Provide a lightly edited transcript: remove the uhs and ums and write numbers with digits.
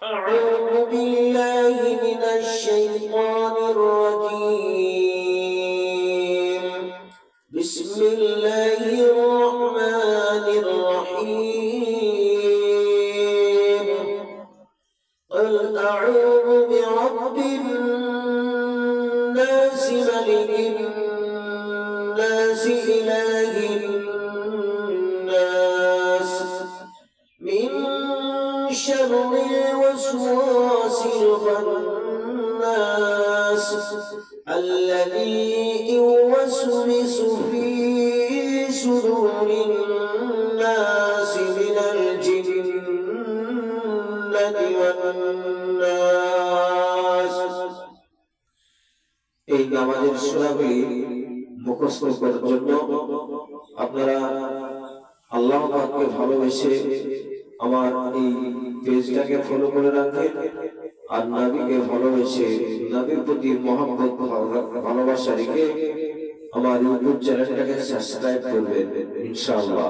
أعوذ بالله من الشيطان الرجيم. بسم الله الرحمن الرحيم. قل أعوذ برب الناس ملك الناس إله الناس من شر الوسواس الخناس الذي يوسوس في صدور الناس من الجنة والناس। এই নামাজের সূরাগুলি মুখস্থ করার জন্য আপনারা আল্লাহ পাককে ভালোবেসে আমার এই পেজটাকে ফলো করে রাখবেন, আর নবীকে ভালোবেসে নবীর প্রতি মহব্বত ভালোবাসা রেখে আমার ইউটিউব চ্যানেলটাকে সাবস্ক্রাইব করবেন ইনশাআল্লাহ।